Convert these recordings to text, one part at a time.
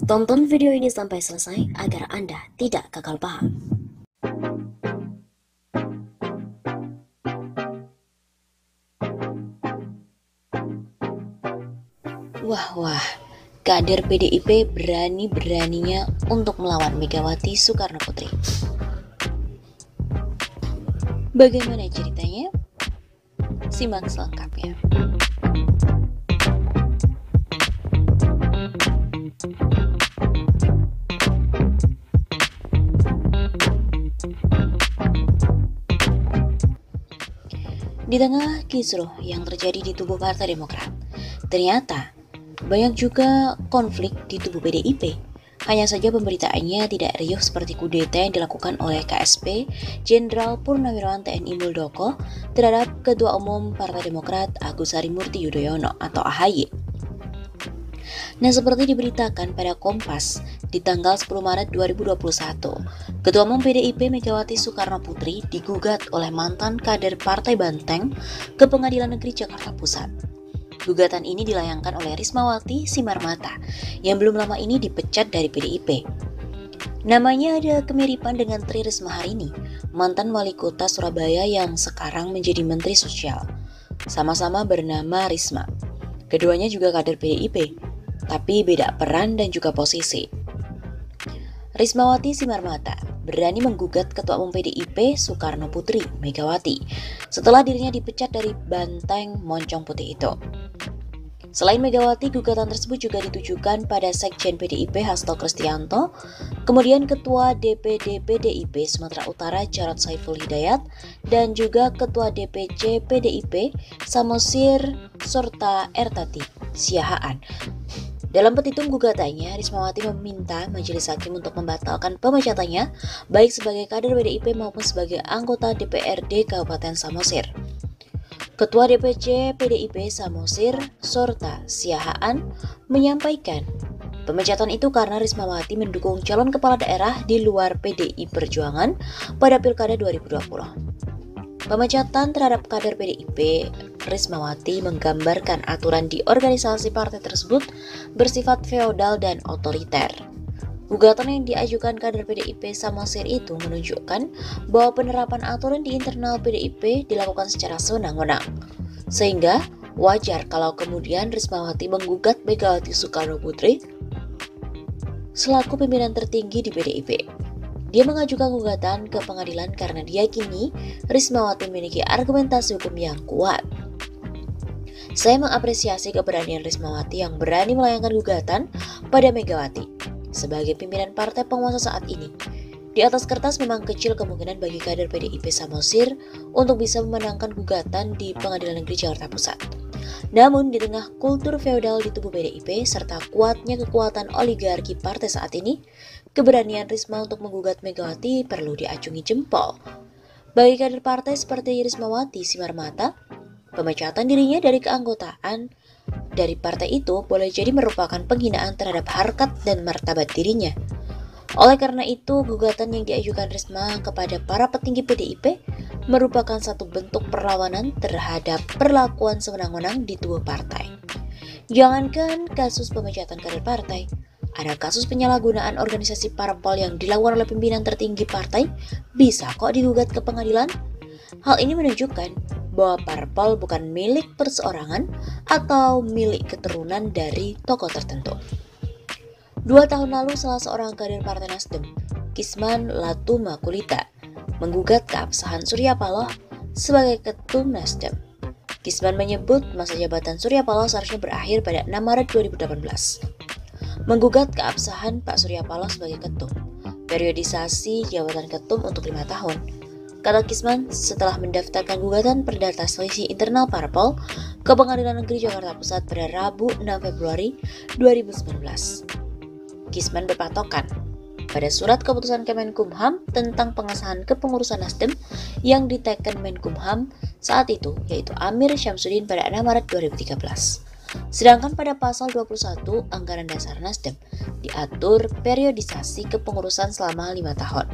Tonton video ini sampai selesai agar Anda tidak gagal paham. Wah, kader PDIP berani-beraninya untuk melawan Megawati Soekarno Putri. Bagaimana ceritanya? Simak selengkapnya. Di tengah kisruh yang terjadi di tubuh Partai Demokrat, ternyata banyak juga konflik di tubuh PDIP. Hanya saja pemberitaannya tidak riuh seperti kudeta yang dilakukan oleh KSP Jenderal Purnawirawan TNI Muldoko terhadap Ketua Umum Partai Demokrat Agus Harimurti Yudhoyono atau AHY. Nah, seperti diberitakan pada Kompas di tanggal 10 Maret 2021, Ketua Umum PDIP Megawati Soekarno Putri digugat oleh mantan kader Partai Banteng ke Pengadilan Negeri Jakarta Pusat. Gugatan ini dilayangkan oleh Rismawati Simarmata yang belum lama ini dipecat dari PDIP. Namanya ada kemiripan dengan Tri Risma Harini, mantan wali kota Surabaya yang sekarang menjadi Menteri Sosial. Sama-sama bernama Risma. Keduanya juga kader PDIP, tapi beda peran dan juga posisi. Rismawati Simarmata berani menggugat Ketua Umum PDIP Soekarno Putri Megawati setelah dirinya dipecat dari Banteng Moncong Putih itu. Selain Megawati, gugatan tersebut juga ditujukan pada Sekjen PDIP Hasto Kristianto, kemudian Ketua DPD PDIP Sumatera Utara Jarod Saiful Hidayat, dan juga Ketua DPC PDIP Samosir serta Ertati Siahaan. Dalam petitum gugatannya, Rismawati meminta majelis hakim untuk membatalkan pemecatannya baik sebagai kader PDIP maupun sebagai anggota DPRD Kabupaten Samosir. Ketua DPC PDIP Samosir serta Siahaan menyampaikan pemecatan itu karena Rismawati mendukung calon kepala daerah di luar PDI Perjuangan pada Pilkada 2020. Pemecatan terhadap kader PDIP Rismawati menggambarkan aturan di organisasi partai tersebut bersifat feodal dan otoriter. Gugatan yang diajukan kader PDIP Samosir itu menunjukkan bahwa penerapan aturan di internal PDIP dilakukan secara sewenang-wenang. Sehingga wajar kalau kemudian Rismawati menggugat Megawati Soekarno Putri selaku pimpinan tertinggi di PDIP. Dia mengajukan gugatan ke pengadilan karena diyakini Rismawati memiliki argumentasi hukum yang kuat. Saya mengapresiasi keberanian Rismawati yang berani melayangkan gugatan pada Megawati sebagai pimpinan partai penguasa saat ini. Di atas kertas memang kecil kemungkinan bagi kader PDIP Samosir untuk bisa memenangkan gugatan di Pengadilan Negeri Jakarta Pusat. Namun di tengah kultur feodal di tubuh PDIP serta kuatnya kekuatan oligarki partai saat ini, keberanian Risma untuk menggugat Megawati perlu diacungi jempol. Bagi kader partai seperti Rismawati Simarmata, pemecatan dirinya dari keanggotaan dari partai itu boleh jadi merupakan penghinaan terhadap harkat dan martabat dirinya. Oleh karena itu, gugatan yang diajukan Risma kepada para petinggi PDIP merupakan satu bentuk perlawanan terhadap perlakuan sewenang-wenang di tubuh partai. Jangankan kasus pemecatan kader partai, ada kasus penyalahgunaan organisasi parpol yang dilakukan oleh pimpinan tertinggi partai bisa kok digugat ke pengadilan. Hal ini menunjukkan bahwa parpol bukan milik perseorangan atau milik keturunan dari tokoh tertentu. 2 tahun lalu salah seorang kader Partai Nasdem, Kisman Latumakulita, menggugat keabsahan Surya Paloh sebagai ketum Nasdem. Kisman menyebut masa jabatan Surya Paloh seharusnya berakhir pada 6 Maret 2018. Menggugat keabsahan Pak Surya Paloh sebagai ketum, periodisasi jabatan ketum untuk 5 tahun. Kata Kisman setelah mendaftarkan gugatan perdata selisih internal parpol ke Pengadilan Negeri Jakarta Pusat pada Rabu 6 Februari 2019. Kisman berpatokan pada surat keputusan Kemenkumham tentang pengesahan kepengurusan Nasdem yang diteken Menkumham saat itu, yaitu Amir Syamsuddin pada 6 Maret 2013. Sedangkan pada pasal 21 Anggaran Dasar Nasdem diatur periodisasi kepengurusan selama 5 tahun.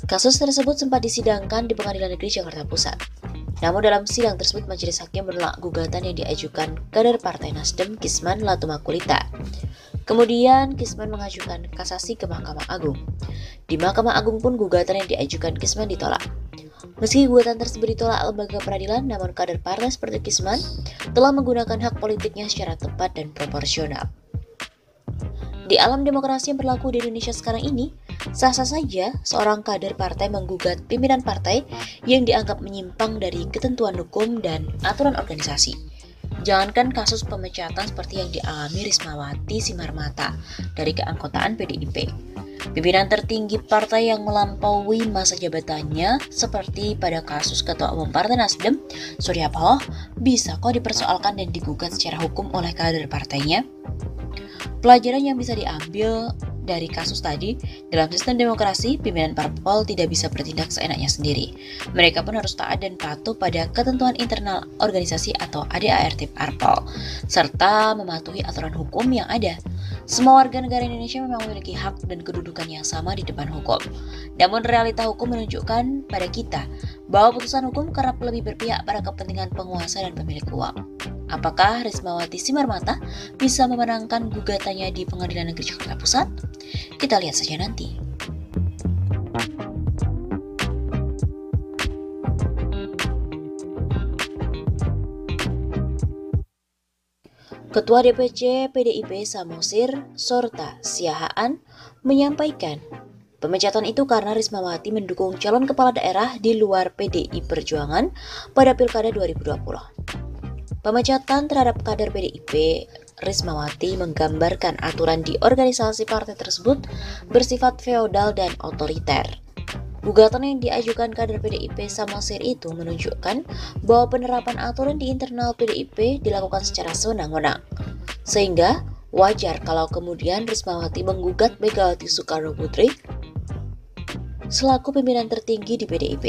Kasus tersebut sempat disidangkan di Pengadilan Negeri Jakarta Pusat. Namun dalam sidang tersebut majelis hakim menolak gugatan yang diajukan kader Partai Nasdem Kisman Latumakulita. Kemudian Kisman mengajukan kasasi ke Mahkamah Agung. Di Mahkamah Agung pun gugatan yang diajukan Kisman ditolak. Meski gugatan tersebut ditolak lembaga peradilan, namun kader partai seperti Kisman telah menggunakan hak politiknya secara tepat dan proporsional. Di alam demokrasi yang berlaku di Indonesia sekarang ini, sah-sah saja seorang kader partai menggugat pimpinan partai yang dianggap menyimpang dari ketentuan hukum dan aturan organisasi. Jangankan kasus pemecatan seperti yang dialami Rismawati Simarmata dari keanggotaan PDIP. Pimpinan tertinggi partai yang melampaui masa jabatannya seperti pada kasus Ketua Umum Partai Nasdem, Surya Paloh, bisa kok dipersoalkan dan digugat secara hukum oleh kader partainya. Pelajaran yang bisa diambil dari kasus tadi, dalam sistem demokrasi, pimpinan parpol tidak bisa bertindak seenaknya sendiri. Mereka pun harus taat dan patuh pada ketentuan internal organisasi atau ADART parpol, serta mematuhi aturan hukum yang ada. Semua warga negara Indonesia memang memiliki hak dan kedudukan yang sama di depan hukum. Namun realita hukum menunjukkan pada kita bahwa putusan hukum kerap lebih berpihak pada kepentingan penguasa dan pemilik uang. Apakah Rismawati Simarmata bisa memenangkan gugatannya di Pengadilan Negeri Jakarta Pusat? Kita lihat saja nanti. Ketua DPC PDIP Samosir Sorta Siahaan menyampaikan, pemecatan itu karena Rismawati mendukung calon kepala daerah di luar PDI Perjuangan pada Pilkada 2020. Pemecatan terhadap kader PDIP Rismawati menggambarkan aturan di organisasi partai tersebut bersifat feodal dan otoriter. Gugatan yang diajukan kader PDIP Samosir itu menunjukkan bahwa penerapan aturan di internal PDIP dilakukan secara sewenang-wenang. Sehingga wajar kalau kemudian Rismawati menggugat Megawati Soekarno Putri selaku pimpinan tertinggi di PDIP.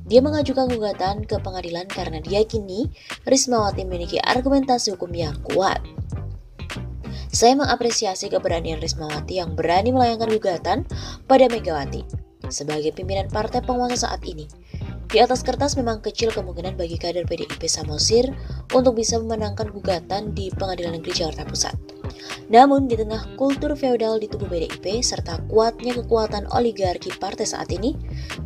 Dia mengajukan gugatan ke pengadilan karena diyakini Rismawati memiliki argumentasi hukum yang kuat. Saya mengapresiasi keberanian Rismawati yang berani melayangkan gugatan pada Megawati sebagai pimpinan partai penguasa saat ini. Di atas kertas memang kecil kemungkinan bagi kader PDIP Samosir untuk bisa memenangkan gugatan di Pengadilan Negeri Jakarta Pusat. Namun di tengah kultur feodal di tubuh PDIP serta kuatnya kekuatan oligarki partai saat ini,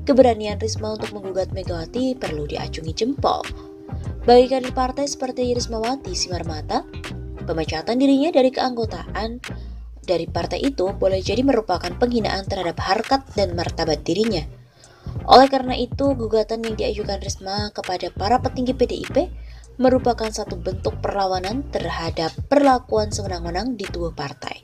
keberanian Risma untuk menggugat Megawati perlu diacungi jempol. Bagi kader partai seperti Rismawati Simarmata, pemecatan dirinya dari keanggotaan dari partai itu boleh jadi merupakan penghinaan terhadap harkat dan martabat dirinya. Oleh karena itu, gugatan yang diajukan Risma kepada para petinggi PDIP merupakan satu bentuk perlawanan terhadap perlakuan sewenang-wenang di tubuh partai.